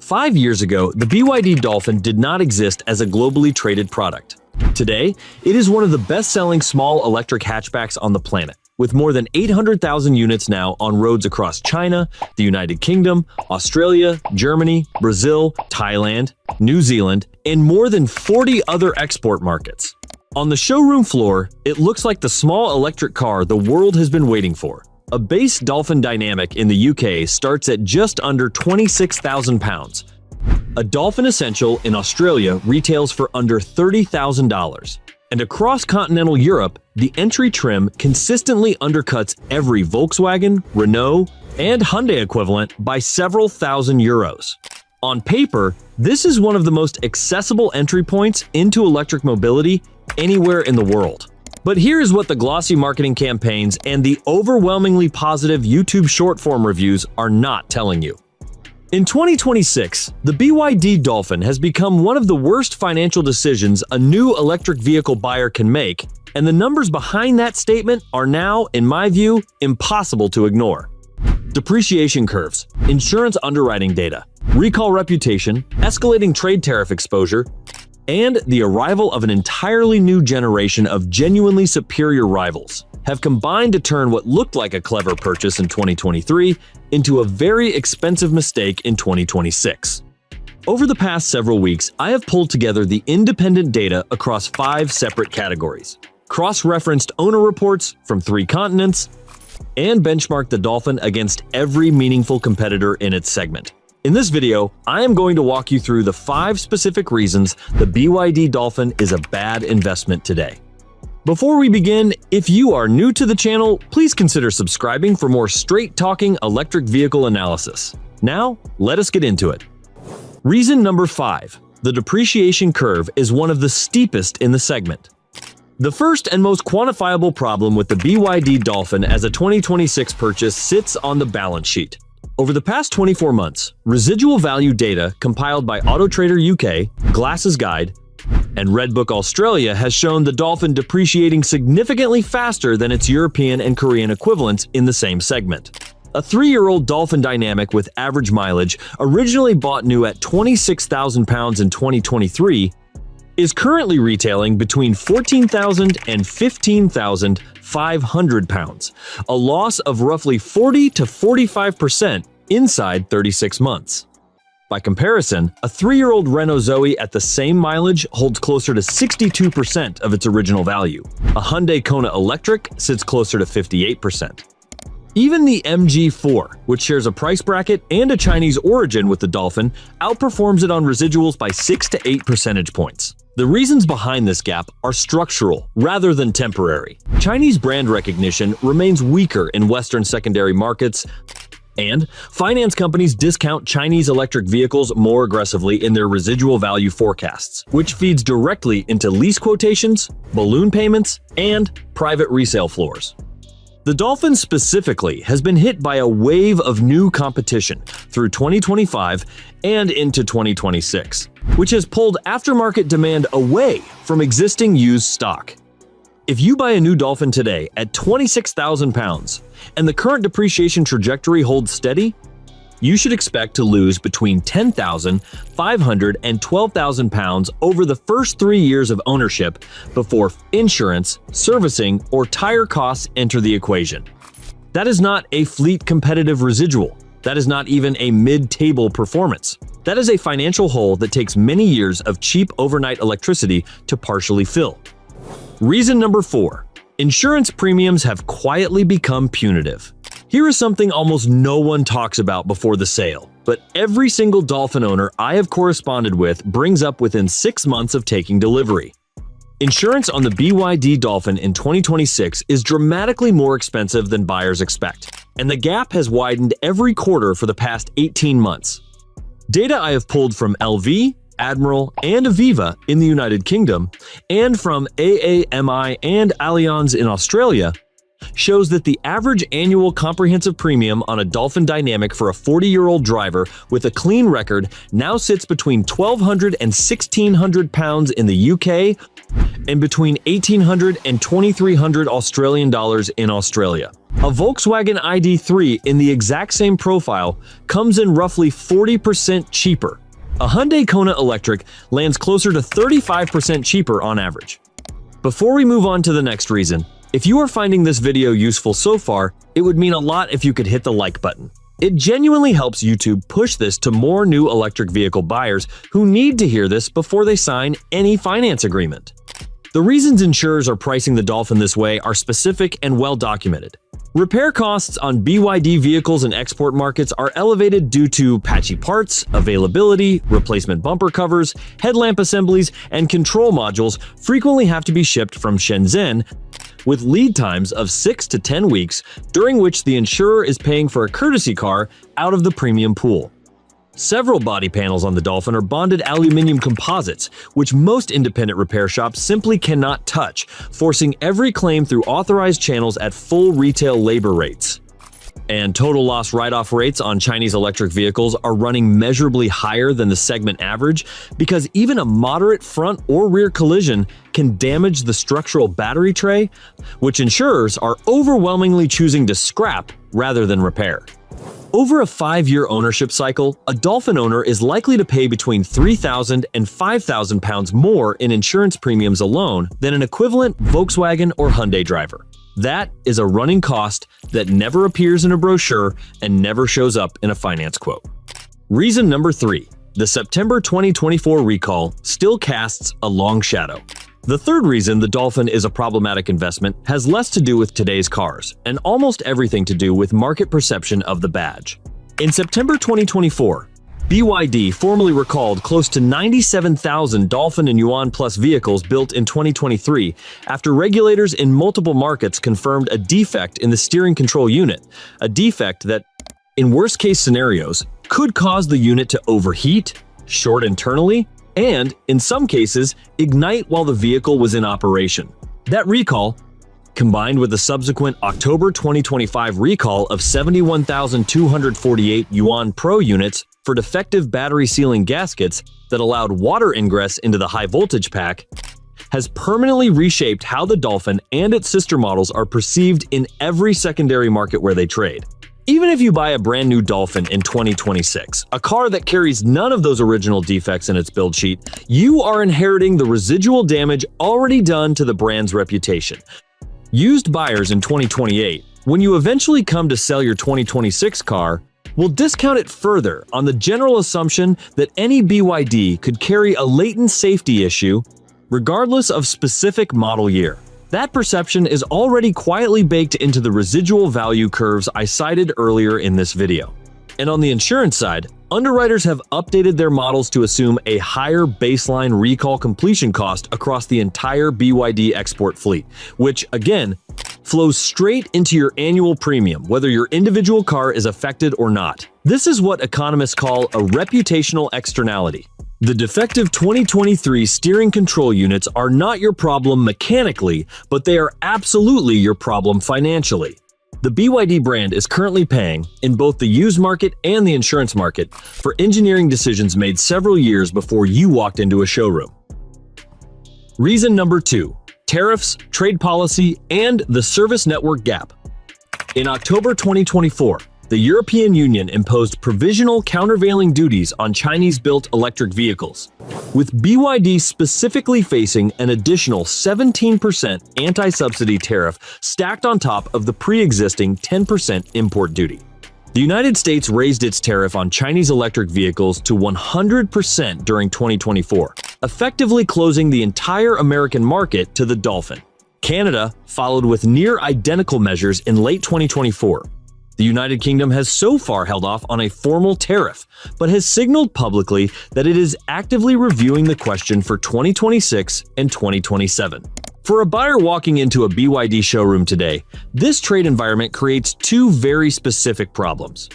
5 years ago, the BYD Dolphin did not exist as a globally traded product. Today, it is one of the best-selling small electric hatchbacks on the planet, with more than 800,000 units now on roads across China, the United Kingdom, Australia, Germany, Brazil, Thailand, New Zealand, and more than 40 other export markets. On the showroom floor, it looks like the small electric car the world has been waiting for. A base Dolphin Dynamic in the UK starts at just under £26,000. A Dolphin Essential in Australia retails for under $30,000. And across continental Europe, the entry trim consistently undercuts every Volkswagen, Renault, and Hyundai equivalent by several thousand euros. On paper, this is one of the most accessible entry points into electric mobility anywhere in the world. But here's what the glossy marketing campaigns and the overwhelmingly positive YouTube short-form reviews are not telling you. In 2026, the BYD Dolphin has become one of the worst financial decisions a new electric vehicle buyer can make, and the numbers behind that statement are now, in my view, impossible to ignore. Depreciation curves, insurance underwriting data, recall reputation, escalating trade tariff exposure, and the arrival of an entirely new generation of genuinely superior rivals have combined to turn what looked like a clever purchase in 2023 into a very expensive mistake in 2026. Over the past several weeks, I have pulled together the independent data across 5 separate categories, cross-referenced owner reports from 3 continents, and benchmarked the Dolphin against every meaningful competitor in its segment. In this video, I am going to walk you through the 5 specific reasons the BYD Dolphin is a bad investment today. Before we begin, if you are new to the channel, please consider subscribing for more straight-talking electric vehicle analysis. Now, let us get into it. Reason number 5. The depreciation curve is one of the steepest in the segment. The first and most quantifiable problem with the BYD Dolphin as a 2026 purchase sits on the balance sheet. Over the past 24 months, residual value data compiled by AutoTrader UK, Glasses Guide, and Redbook Australia has shown the Dolphin depreciating significantly faster than its European and Korean equivalents in the same segment. A 3-year-old Dolphin Dynamic with average mileage, originally bought new at £26,000 in 2023, is currently retailing between £14,000 and £15,500, a loss of roughly 40 to 45% inside 36 months. By comparison, a 3-year-old Renault Zoe at the same mileage holds closer to 62% of its original value. A Hyundai Kona Electric sits closer to 58%. Even the MG4, which shares a price bracket and a Chinese origin with the Dolphin, outperforms it on residuals by 6 to 8 percentage points. The reasons behind this gap are structural rather than temporary. Chinese brand recognition remains weaker in Western secondary markets, and finance companies discount Chinese electric vehicles more aggressively in their residual value forecasts, which feeds directly into lease quotations, balloon payments, and private resale floors. The Dolphin specifically has been hit by a wave of new competition through 2025 and into 2026, which has pulled aftermarket demand away from existing used stock. If you buy a new Dolphin today at £26,000 and the current depreciation trajectory holds steady, you should expect to lose between £10,500 and £12,000 over the first 3 years of ownership before insurance, servicing, or tire costs enter the equation. That is not a fleet competitive residual. That is not even a mid-table performance. That is a financial hole that takes many years of cheap overnight electricity to partially fill. Reason number 4. Insurance premiums have quietly become punitive. Here is something almost no one talks about before the sale, but every single Dolphin owner I have corresponded with brings up within 6 months of taking delivery. Insurance on the BYD Dolphin in 2026 is dramatically more expensive than buyers expect, and the gap has widened every quarter for the past 18 months. Data I have pulled from LV, Admiral, and Aviva in the United Kingdom, and from AAMI and Allianz in Australia, shows that the average annual comprehensive premium on a Dolphin Dynamic for a 40-year-old driver with a clean record now sits between £1,200 and £1,600 in the UK and between $1,800 and $2,300 Australian dollars in Australia. A Volkswagen ID.3 in the exact same profile comes in roughly 40% cheaper. A Hyundai Kona Electric lands closer to 35% cheaper on average. Before we move on to the next reason, if you are finding this video useful so far, it would mean a lot if you could hit the like button. It genuinely helps YouTube push this to more new electric vehicle buyers who need to hear this before they sign any finance agreement. The reasons insurers are pricing the Dolphin this way are specific and well documented. Repair costs on BYD vehicles in export markets are elevated due to patchy parts, availability, replacement bumper covers, headlamp assemblies, and control modules frequently have to be shipped from Shenzhen, with lead times of 6 to 10 weeks, during which the insurer is paying for a courtesy car out of the premium pool. Several body panels on the Dolphin are bonded aluminum composites, which most independent repair shops simply cannot touch, forcing every claim through authorized channels at full retail labor rates. And total loss write-off rates on Chinese electric vehicles are running measurably higher than the segment average because even a moderate front or rear collision can damage the structural battery tray, which insurers are overwhelmingly choosing to scrap rather than repair. Over a 5-year ownership cycle, a Dolphin owner is likely to pay between £3,000 and £5,000 more in insurance premiums alone than an equivalent Volkswagen or Hyundai driver. That is a running cost that never appears in a brochure and never shows up in a finance quote. Reason number 3. The September 2024 recall still casts a long shadow. The third reason the Dolphin is a problematic investment has less to do with today's cars and almost everything to do with market perception of the badge. In September 2024, BYD formally recalled close to 97,000 Dolphin and Yuan Plus vehicles built in 2023 after regulators in multiple markets confirmed a defect in the steering control unit, a defect that, in worst-case scenarios, could cause the unit to overheat, short internally, and, in some cases, ignite while the vehicle was in operation. That recall, combined with the subsequent October 2025 recall of 71,248 Yuan Pro units for defective battery sealing gaskets that allowed water ingress into the high-voltage pack, has permanently reshaped how the Dolphin and its sister models are perceived in every secondary market where they trade. Even if you buy a brand new Dolphin in 2026, a car that carries none of those original defects in its build sheet, you are inheriting the residual damage already done to the brand's reputation. Used buyers in 2028, when you eventually come to sell your 2026 car, will discount it further on the general assumption that any BYD could carry a latent safety issue regardless of specific model year. That perception is already quietly baked into the residual value curves I cited earlier in this video. And on the insurance side, underwriters have updated their models to assume a higher baseline recall completion cost across the entire BYD export fleet, which, again, flows straight into your annual premium, whether your individual car is affected or not. This is what economists call a reputational externality. The defective 2023 steering control units are not your problem mechanically, but they are absolutely your problem financially. The BYD brand is currently paying, in both the used market and the insurance market, for engineering decisions made several years before you walked into a showroom. Reason number 2. Tariffs, trade policy, and the service network gap. In October 2024, the European Union imposed provisional countervailing duties on Chinese-built electric vehicles, with BYD specifically facing an additional 17% anti-subsidy tariff stacked on top of the pre-existing 10% import duty. The United States raised its tariff on Chinese electric vehicles to 100% during 2024, effectively closing the entire American market to the Dolphin. Canada followed with near-identical measures in late 2024. The United Kingdom has so far held off on a formal tariff, but has signaled publicly that it is actively reviewing the question for 2026 and 2027. For a buyer walking into a BYD showroom today, this trade environment creates two very specific problems.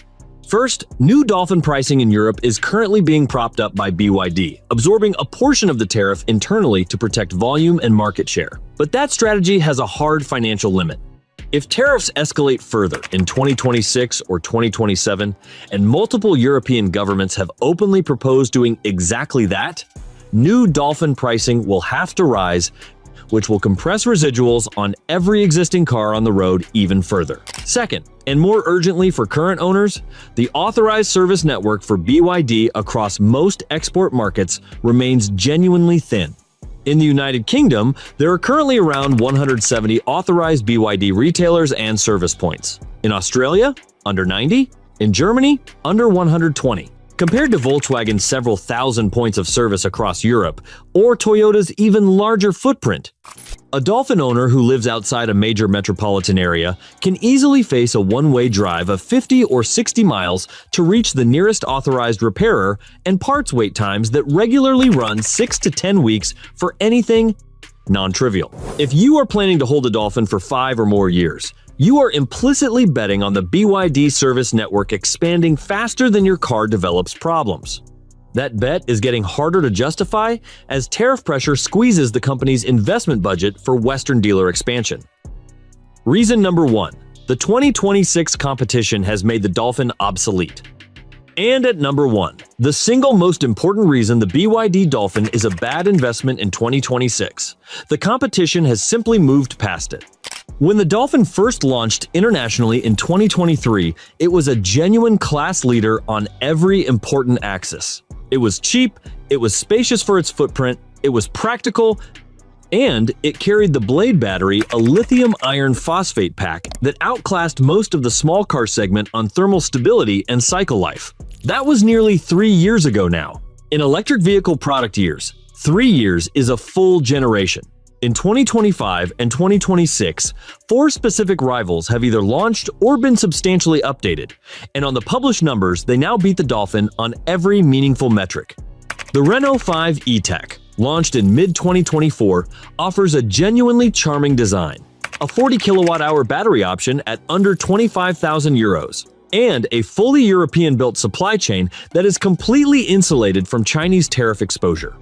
First, new Dolphin pricing in Europe is currently being propped up by BYD, absorbing a portion of the tariff internally to protect volume and market share. But that strategy has a hard financial limit. If tariffs escalate further in 2026 or 2027, and multiple European governments have openly proposed doing exactly that, new Dolphin pricing will have to rise, which will compress residuals on every existing car on the road even further. Second, and more urgently for current owners, the authorized service network for BYD across most export markets remains genuinely thin. In the United Kingdom, there are currently around 170 authorized BYD retailers and service points. In Australia, under 90. In Germany, under 120. Compared to Volkswagen's several thousand points of service across Europe, or Toyota's even larger footprint. A Dolphin owner who lives outside a major metropolitan area can easily face a one-way drive of 50 or 60 miles to reach the nearest authorized repairer and parts wait times that regularly run 6 to 10 weeks for anything non-trivial. If you are planning to hold a Dolphin for 5 or more years, you are implicitly betting on the BYD service network expanding faster than your car develops problems. That bet is getting harder to justify as tariff pressure squeezes the company's investment budget for Western dealer expansion. Reason number 1. The 2026 competition has made the Dolphin obsolete. And at number 1, the single most important reason the BYD Dolphin is a bad investment in 2026. The competition has simply moved past it. When the Dolphin first launched internationally in 2023, it was a genuine class leader on every important axis. It was cheap, it was spacious for its footprint, it was practical, and it carried the Blade battery, a lithium iron phosphate pack that outclassed most of the small car segment on thermal stability and cycle life. That was nearly 3 years ago now. In electric vehicle product years, 3 years is a full generation. In 2025 and 2026, 4 specific rivals have either launched or been substantially updated, and on the published numbers, they now beat the Dolphin on every meaningful metric. The Renault Five E-Tech, launched in mid-2024, offers a genuinely charming design, a 40 kilowatt-hour battery option at under 25,000 euros, and a fully European-built supply chain that is completely insulated from Chinese tariff exposure.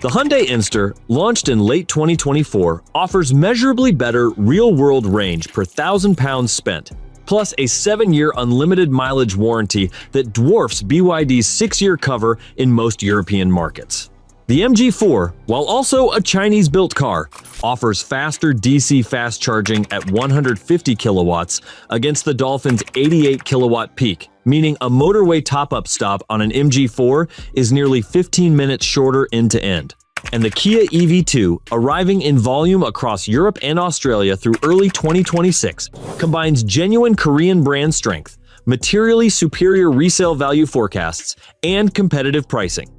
The Hyundai Inster, launched in late 2024, offers measurably better real-world range per 1,000 pounds spent, plus a 7-year unlimited mileage warranty that dwarfs BYD's 6-year cover in most European markets. The MG4, while also a Chinese-built car, offers faster DC fast charging at 150 kilowatts against the Dolphin's 88 kilowatt peak, meaning a motorway top-up stop on an MG4 is nearly 15 minutes shorter end-to-end. And the Kia EV2, arriving in volume across Europe and Australia through early 2026, combines genuine Korean brand strength, materially superior resale value forecasts, and competitive pricing.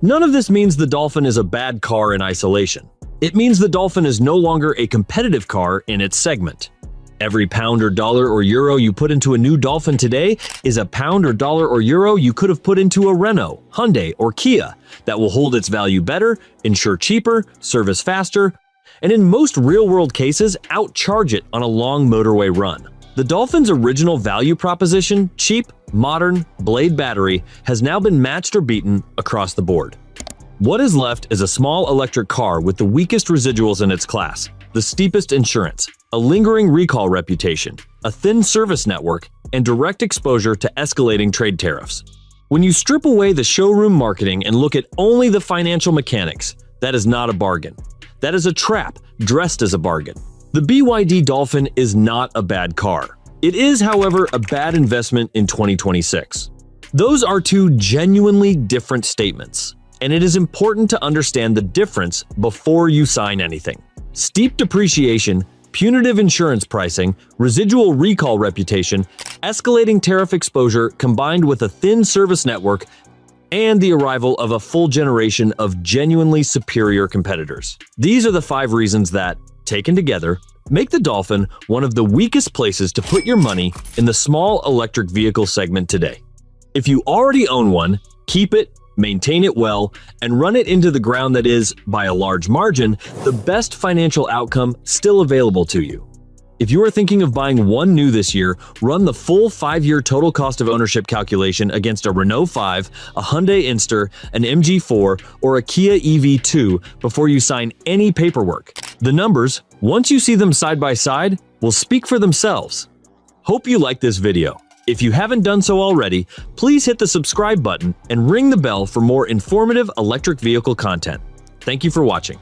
None of this means the Dolphin is a bad car in isolation. It means the Dolphin is no longer a competitive car in its segment. Every pound or dollar or euro you put into a new Dolphin today is a pound or dollar or euro you could have put into a Renault, Hyundai, or Kia that will hold its value better, insure cheaper, service faster, and in most real-world cases, outcharge it on a long motorway run. The Dolphin's original value proposition, cheap, modern, Blade battery, has now been matched or beaten across the board. What is left is a small electric car with the weakest residuals in its class, the steepest insurance, a lingering recall reputation, a thin service network, and direct exposure to escalating trade tariffs. When you strip away the showroom marketing and look at only the financial mechanics, that is not a bargain. That is a trap dressed as a bargain. The BYD Dolphin is not a bad car. It is, however, a bad investment in 2026. Those are two genuinely different statements, and it is important to understand the difference before you sign anything. Steep depreciation, punitive insurance pricing, residual recall reputation, escalating tariff exposure combined with a thin service network, and the arrival of a full generation of genuinely superior competitors. These are the 5 reasons that, taken together, make the Dolphin one of the weakest places to put your money in the small electric vehicle segment today. If you already own one, keep it, maintain it well, and run it into the ground that is, by a large margin, the best financial outcome still available to you. If you are thinking of buying one new this year, run the full 5-year total cost of ownership calculation against a Renault 5, a Hyundai Inster, an MG4, or a Kia EV2 before you sign any paperwork. The numbers, once you see them side by side, will speak for themselves. Hope you like this video. If you haven't done so already, please hit the subscribe button and ring the bell for more informative electric vehicle content. Thank you for watching.